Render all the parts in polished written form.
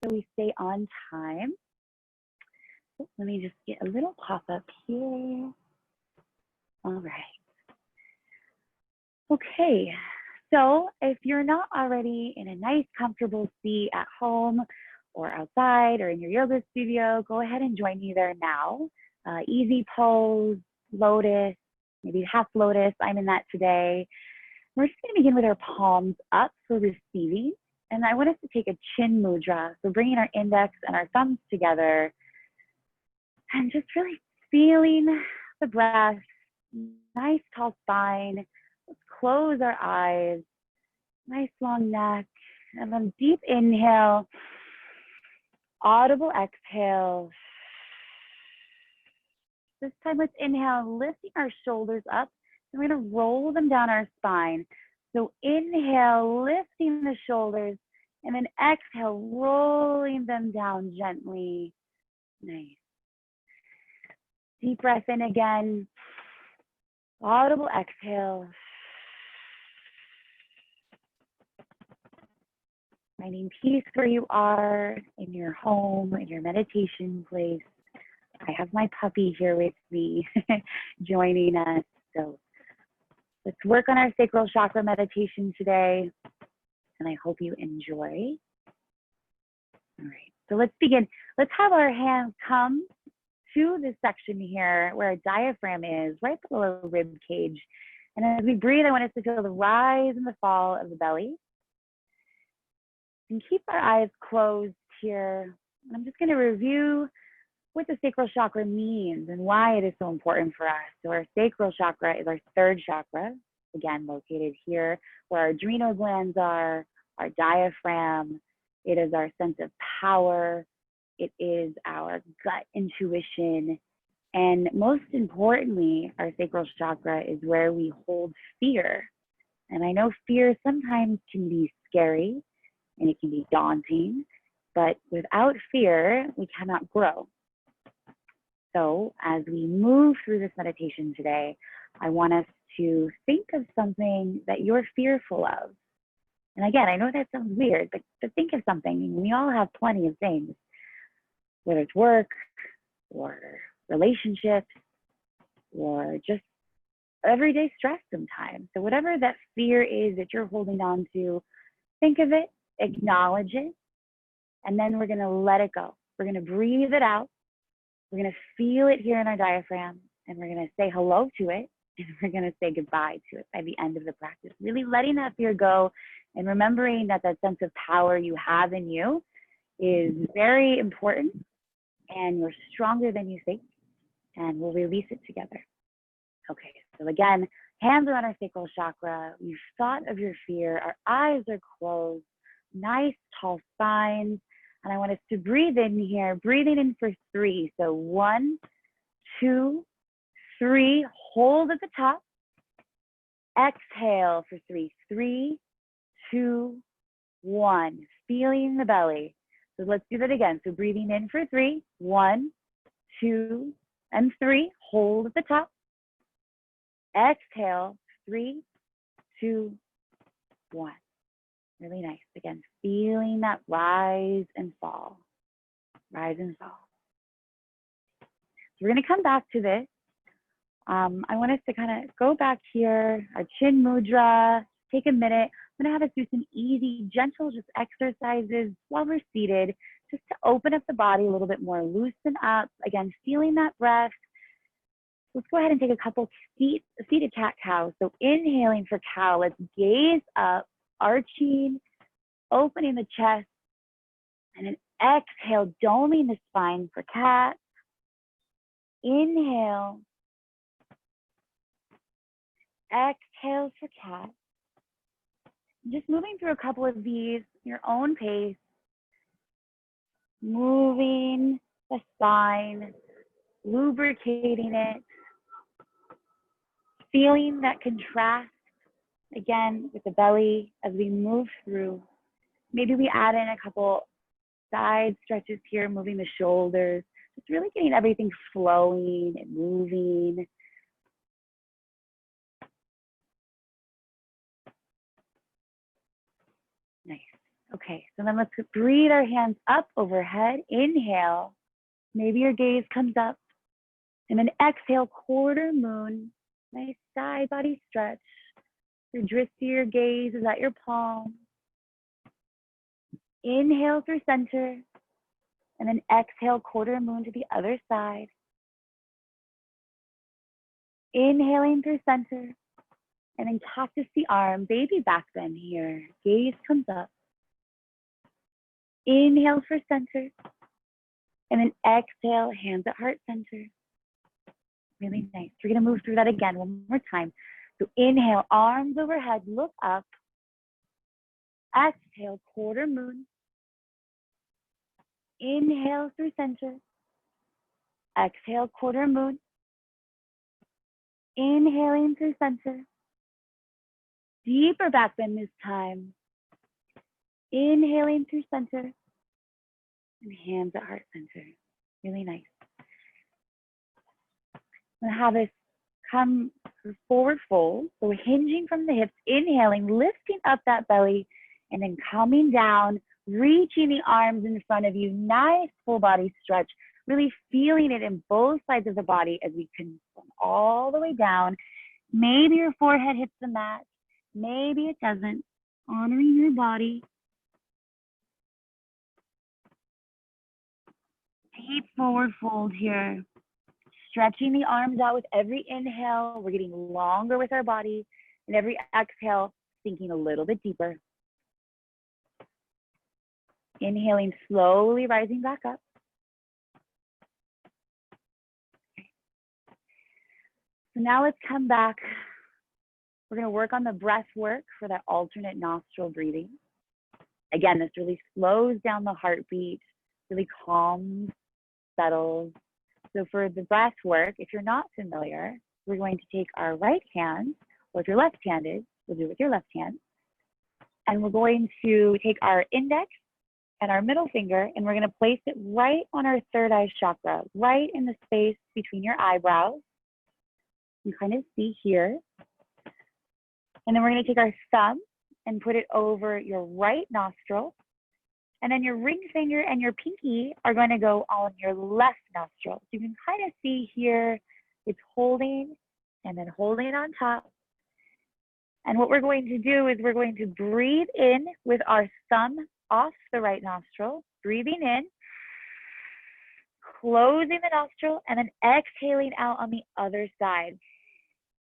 so we stay on time. Let me just get a little pop-up here. All right. Okay, so if you're not already in a nice, comfortable seat at home or outside or in your yoga studio, go ahead and join me there now. Easy pose, lotus, maybe half lotus. I'm in that today. We're just going to begin with our palms up for receiving. And I want us to take a chin mudra. So bringing our index and our thumbs together and just really feeling the breath. Nice tall spine. Let's close our eyes. Nice long neck. And then deep inhale. Audible exhale. This time let's inhale, lifting our shoulders up. And we're going to roll them down our spine. So inhale, lifting the shoulders. And then exhale, rolling them down gently. Nice. Deep breath in again. Audible exhale. Finding peace where you are, in your home, in your meditation place. I have my puppy here with me joining us. So let's work on our sacral chakra meditation today. And I hope you enjoy. All right, so let's begin. Let's have our hands come to this section here where our diaphragm is, right below the rib cage. And as we breathe, I want us to feel the rise and the fall of the belly. And keep our eyes closed here. I'm just going to review what the sacral chakra means and why it is so important for us. So our sacral chakra is our third chakra, again, located here where our adrenal glands are, our diaphragm. It is our sense of power. It is our gut intuition. And most importantly, our sacral chakra is where we hold fear. And I know fear sometimes can be scary and it can be daunting, but without fear, we cannot grow. So as we move through this meditation today, I want us to think of something that you're fearful of. And again, I know that sounds weird, but think of something. We all have plenty of things, whether it's work or relationships or just everyday stress sometimes. So whatever that fear is that you're holding on to, think of it, acknowledge it, and then we're going to let it go. We're going to breathe it out. We're going to feel it here in our diaphragm, and we're going to say hello to it, and we're going to say goodbye to it by the end of the practice. Really letting that fear go and remembering that that sense of power you have in you is very important, and you're stronger than you think, and we'll release it together. Okay, so again, hands are on our sacral chakra. We've thought of your fear. Our eyes are closed. Nice tall spines. And I want us to breathe in here, breathing in for 3. So 1, 2, 3, hold at the top. Exhale for 3. 3, 2, 1. Feeling the belly. So let's do that again. So breathing in for 3. 1, 2, and 3. Hold at the top. Exhale. 3, 2, 1. Really nice. Again, feeling that rise and fall. Rise and fall. So we're going to come back to this. I want us to kind of go back here, our chin mudra, take a minute. I'm going to have us do some easy, gentle just exercises while we're seated, just to open up the body a little bit more, loosen up. Again, feeling that breath. Let's go ahead and take a couple seated cat-cow. So inhaling for cow, let's gaze up, arching, opening the chest, and then exhale, doming the spine for cat. Inhale, exhale for cat. Just moving through a couple of these, your own pace, moving the spine, lubricating it, feeling that contrast again with the belly as we move through. Maybe we add in a couple side stretches here, moving the shoulders, just really getting everything flowing and moving. Nice. Okay, so then let's breathe our hands up overhead. Inhale. Maybe your gaze comes up. And then exhale, quarter moon. Nice side body stretch. Your dristier gaze is at your palm. Inhale through center. And then exhale, quarter moon to the other side. Inhaling through center. And then cactus the arm, baby back bend here. Gaze comes up. Inhale for center. And then exhale, hands at heart center. Really nice. We're gonna move through that again one more time. So inhale, arms overhead, look up. Exhale, quarter moon. Inhale through center. Exhale, quarter moon. Inhaling through center. Deeper back bend this time. Inhaling through center. And hands at heart center. Really nice. I'm gonna have us come forward fold. So hinging from the hips, inhaling, lifting up that belly, and then coming down, reaching the arms in front of you. Nice full body stretch. Really feeling it in both sides of the body as we come all the way down. Maybe your forehead hits the mat. Maybe it doesn't. Honoring your body. Deep forward fold here. Stretching the arms out with every inhale. We're getting longer with our body. And every exhale, sinking a little bit deeper. Inhaling, slowly rising back up. So now let's come back. We're going to work on the breath work for that alternate nostril breathing. Again, this really slows down the heartbeat, really calms, settles. So for the breath work, if you're not familiar, we're going to take our right hand, or if you're left-handed, we'll do it with your left hand. And we're going to take our index and our middle finger, and we're going to place it right on our third eye chakra, right in the space between your eyebrows. You kind of see here. And then we're going to take our thumb and put it over your right nostril. And then your ring finger and your pinky are going to go on your left nostril. So you can kind of see here, it's holding and then holding it on top. And what we're going to do is we're going to breathe in with our thumb off the right nostril, breathing in, closing the nostril, and then exhaling out on the other side.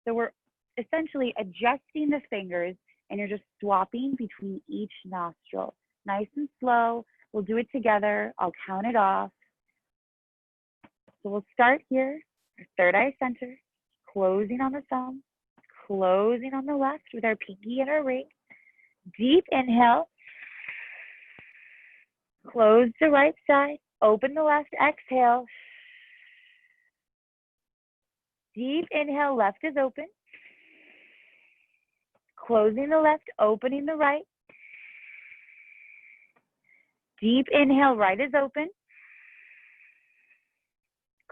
So we're essentially adjusting the fingers, and you're just swapping between each nostril. Nice and slow. We'll do it together. I'll count it off. So we'll start here, our third eye center, closing on the thumb, closing on the left with our pinky and our ring. Deep inhale. Close the right side, open the left, exhale. Deep inhale, left is open. Closing the left, opening the right. Deep inhale, right is open.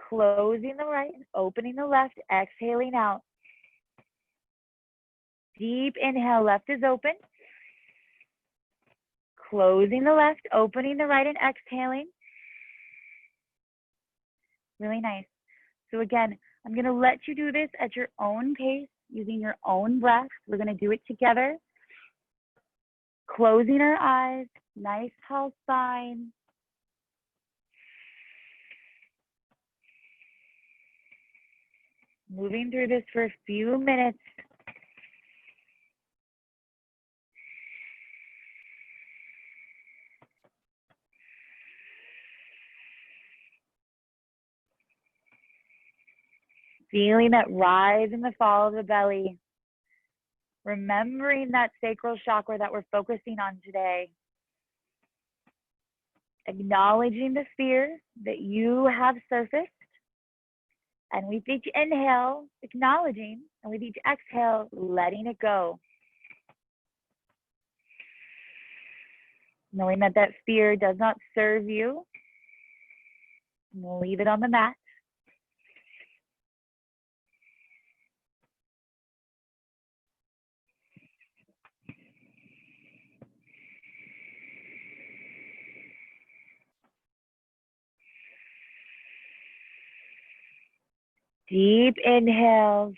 Closing the right, opening the left, exhaling out. Deep inhale, left is open. Closing the left, opening the right, and exhaling. Really nice. So again, I'm going to let you do this at your own pace, using your own breath. We're going to do it together. Closing our eyes, nice tall spine. Moving through this for a few minutes. Feeling that rise and the fall of the belly. Remembering that sacral chakra that we're focusing on today. Acknowledging the fear that you have surfaced. And with each inhale, acknowledging, and with each exhale, letting it go. Knowing that that fear does not serve you. And we'll leave it on the mat. Deep inhales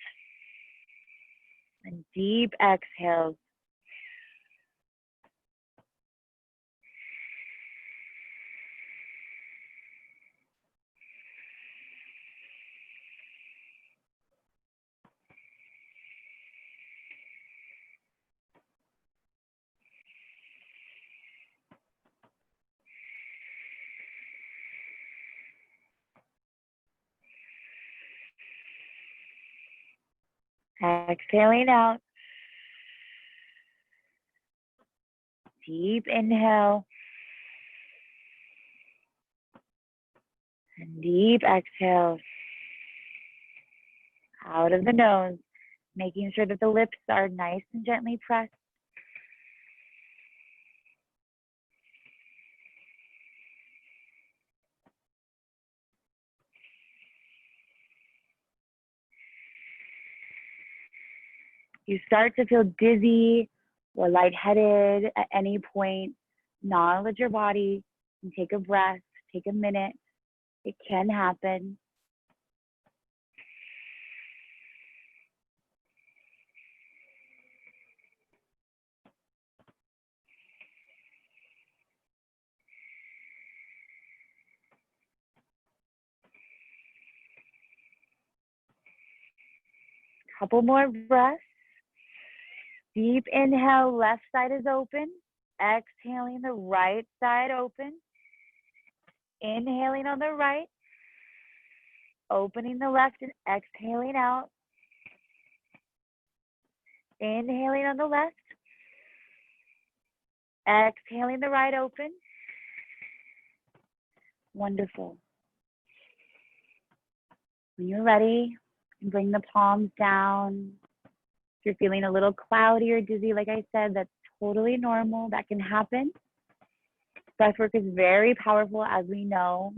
and deep exhales. Exhaling out. Deep inhale and deep exhale out of the nose, making sure that the lips are nice and gently pressed. You start to feel dizzy or lightheaded at any point, acknowledge your body and take a breath, take a minute. It can happen. Couple more breaths. Deep inhale, left side is open. Exhaling, the right side open. Inhaling on the right. Opening the left and exhaling out. Inhaling on the left. Exhaling the right open. Wonderful. When you're ready, bring the palms down. If you're feeling a little cloudy or dizzy, like I said, that's totally normal. That can happen. Breathwork is very powerful, as we know.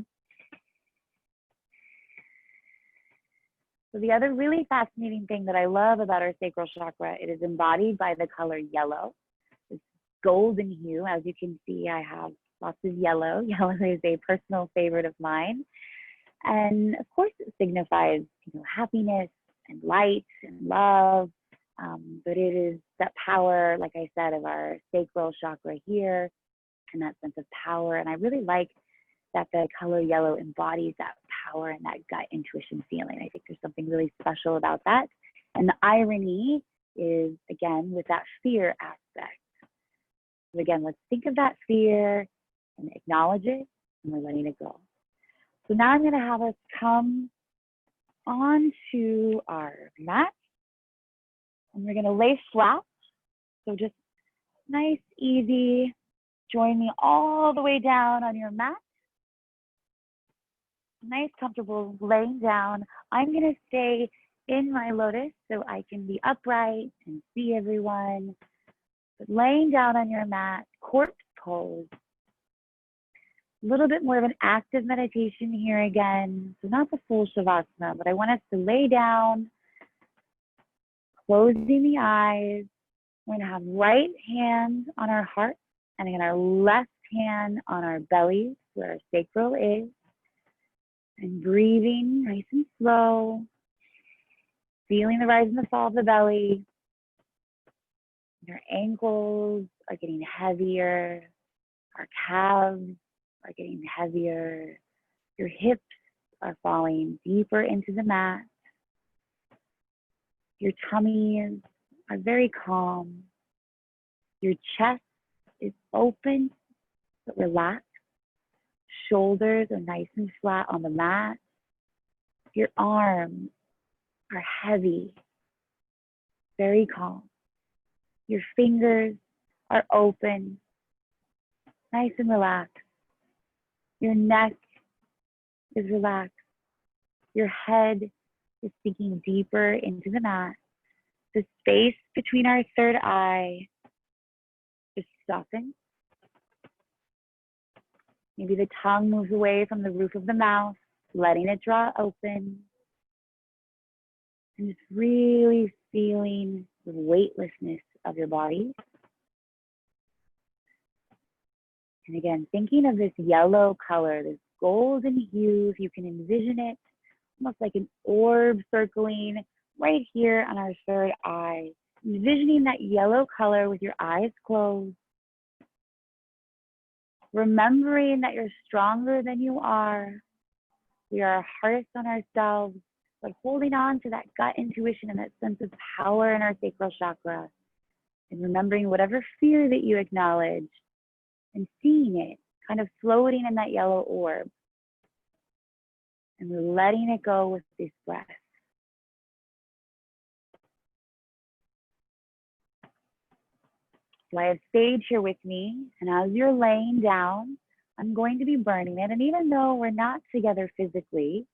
So the other really fascinating thing that I love about our sacral chakra, it is embodied by the color yellow. It's golden hue. As you can see, I have lots of yellow. Yellow is a personal favorite of mine. And of course, it signifies, happiness and light and love. But it is that power, like I said, of our sacral chakra here, and that sense of power. And I really like that the color yellow embodies that power and that gut intuition feeling. I think there's something really special about that. And the irony is, again, with that fear aspect. So again, let's think of that fear and acknowledge it, and we're letting it go. So now I'm going to have us come onto our mat, and we're going to lay flat. So just nice, easy. Join me all the way down on your mat. Nice, comfortable laying down. I'm going to stay in my lotus so I can be upright and see everyone. But laying down on your mat, corpse pose. A little bit more of an active meditation here again. So not the full shavasana, but I want us to lay down, closing the eyes. We're going to have right hand on our heart, and again, our left hand on our bellies, where our sacral is. And breathing nice and slow, feeling the rise and the fall of the belly. Your ankles are getting heavier. Our calves are getting heavier. Your hips are falling deeper into the mat. Your tummies are very calm. Your chest is open but relaxed. Shoulders are nice and flat on the mat. Your arms are heavy, very calm. Your fingers are open, nice and relaxed. Your neck is relaxed. Your head is sinking deeper into the mat. The space between our third eye just softens. Maybe the tongue moves away from the roof of the mouth, letting it draw open. And just really feeling the weightlessness of your body. And again, thinking of this yellow color, this golden hue, if you can envision it, almost like an orb circling right here on our third eye. Envisioning that yellow color with your eyes closed. Remembering that you're stronger than you are. We are our hardest on ourselves, but holding on to that gut intuition and that sense of power in our sacral chakra. And remembering whatever fear that you acknowledge and seeing it kind of floating in that yellow orb. And we're letting it go with this breath. So I have sage here with me, and as you're laying down, I'm going to be burning it. And even though we're not together physically,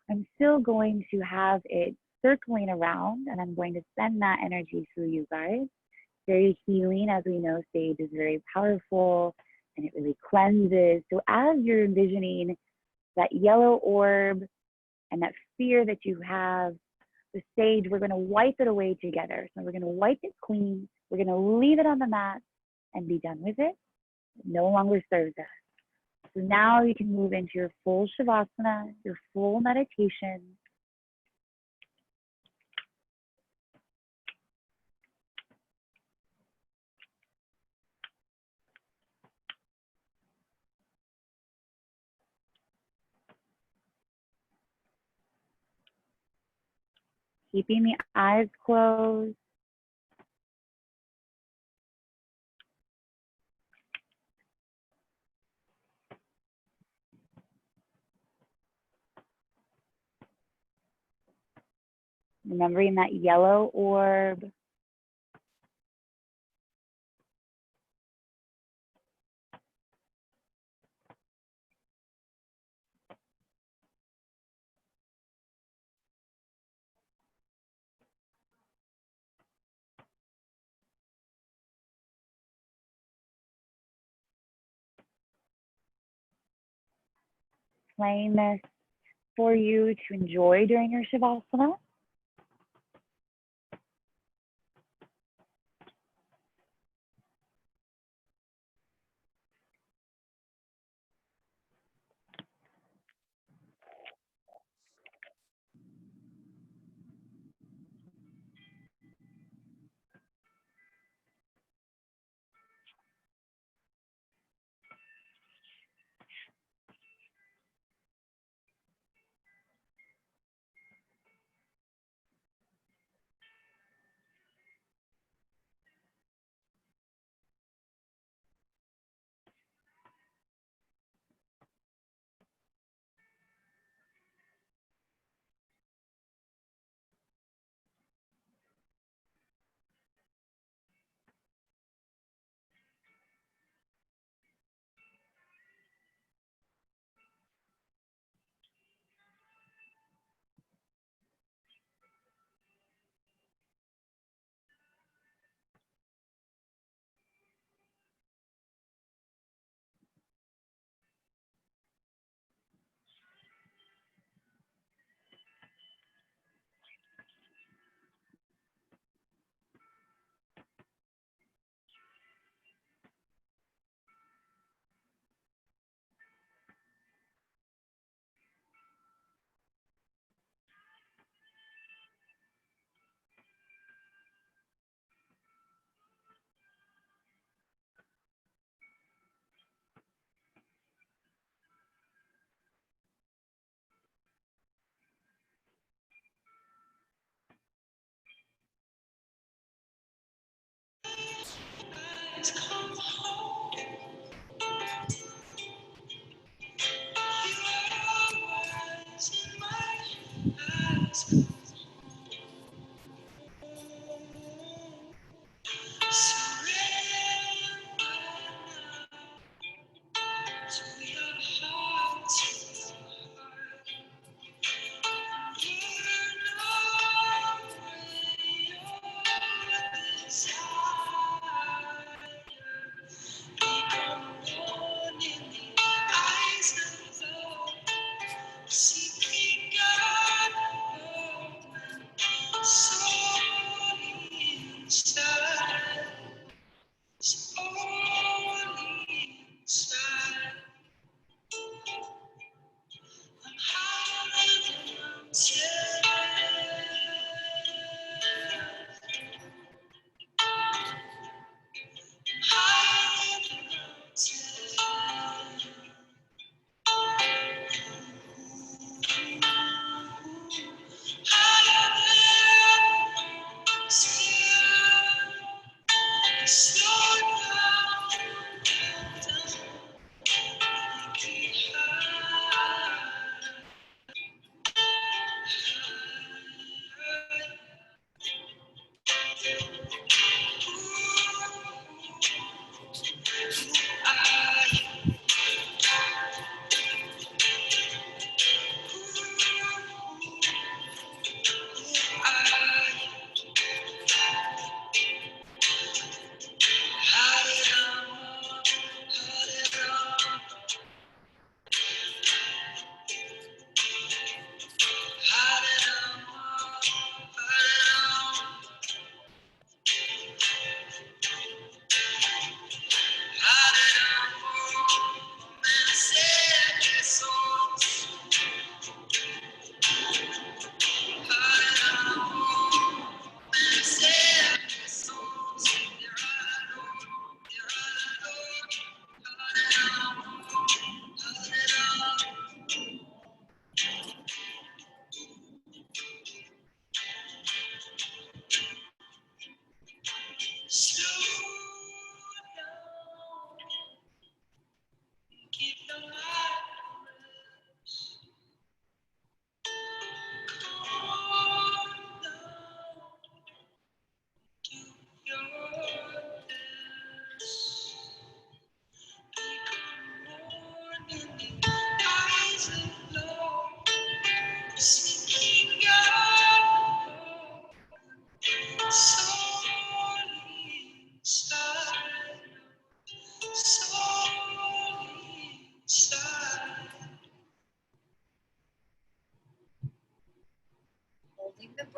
I'm still going to have it circling around, and I'm going to send that energy through you guys. Very healing. As we know, sage is very powerful, and it really cleanses. So as you're envisioning that yellow orb and that fear that you have, the sage, we're going to wipe it away together. So we're going to wipe it clean. We're going to leave it on the mat and be done with it. It no longer serves us. So now you can move into your full Shavasana, your full meditation. Keeping the eyes closed. Remembering that yellow orb. Playing this for you to enjoy during your Shavasana.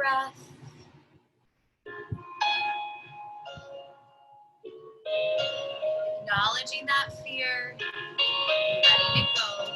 breath. Acknowledging that fear, letting it go.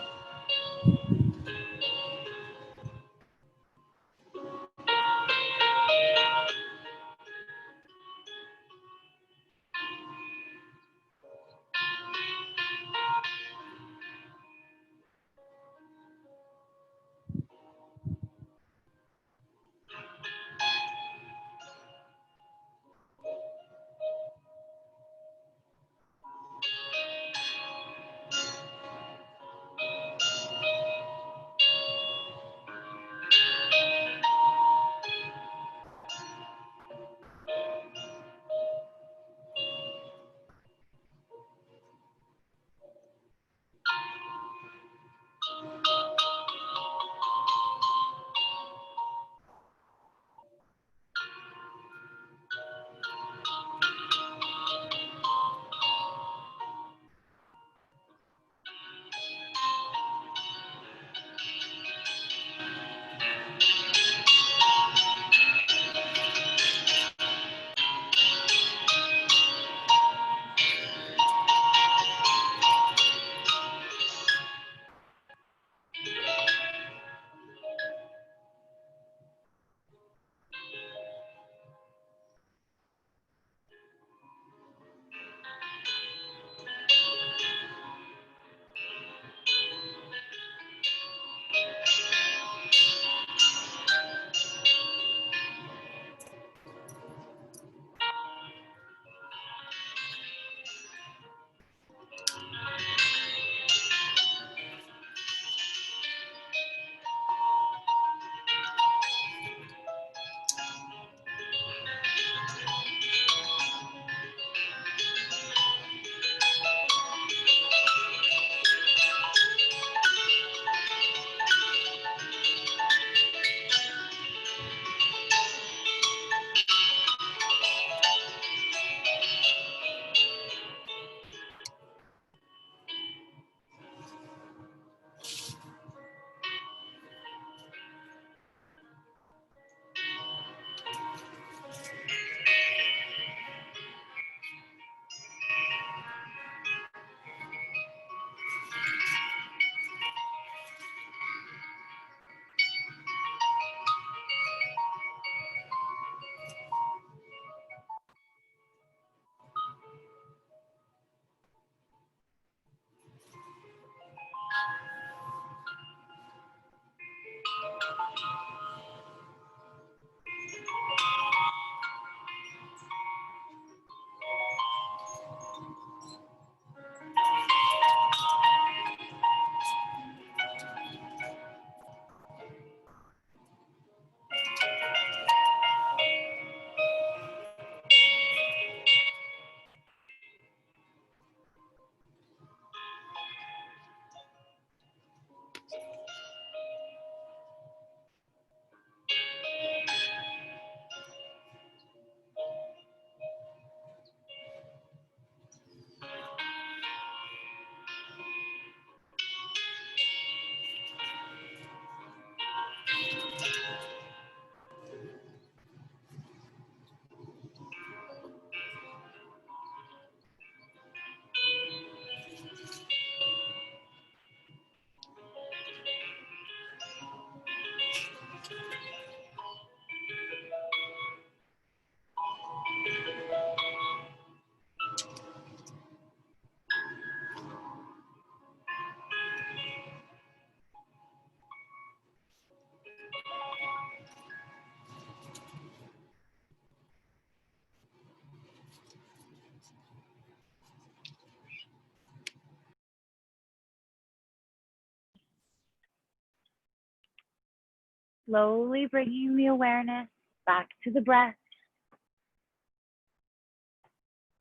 Slowly bringing the awareness back to the breath.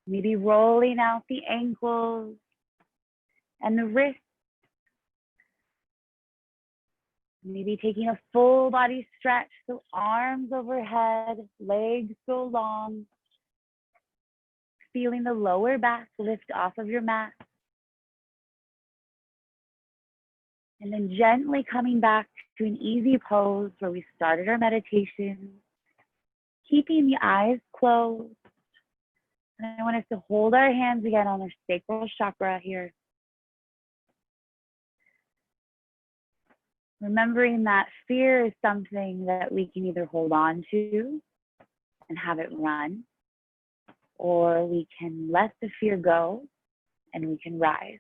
Maybe rolling out the ankles and the wrists. Maybe taking a full body stretch, so arms overhead, legs go long. Feeling the lower back lift off of your mat. And then gently coming back to an easy pose where we started our meditation. keeping the eyes closed. And I want us to hold our hands again on our sacral chakra here. Remembering that fear is something that we can either hold on to and have it run, or we can let the fear go and we can rise.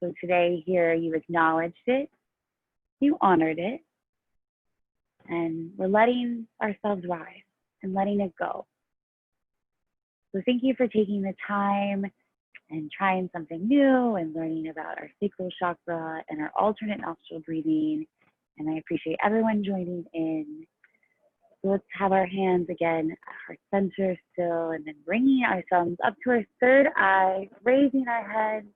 So today here you acknowledged it, you honored it, and we're letting ourselves rise and letting it go. So thank you for taking the time and trying something new and learning about our sacral chakra and our alternate nostril breathing. And I appreciate everyone joining in. So let's have our hands again at heart center still, and then bringing our thumbs up to our third eye, raising our head.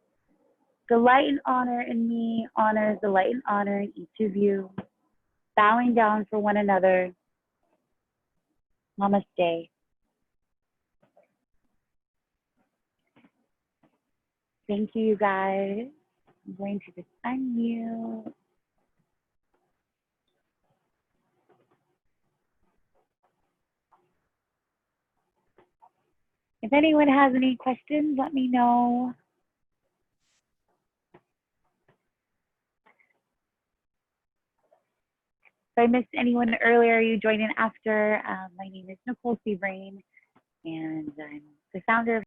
The light and honor in me honors the light and honor in each of you. Bowing down for one another. Namaste. Thank you, you guys. I'm going to just unmute. If anyone has any questions, let me know. If I missed anyone earlier, you joined in after. My name is Nicole Sebring, and I'm the founder of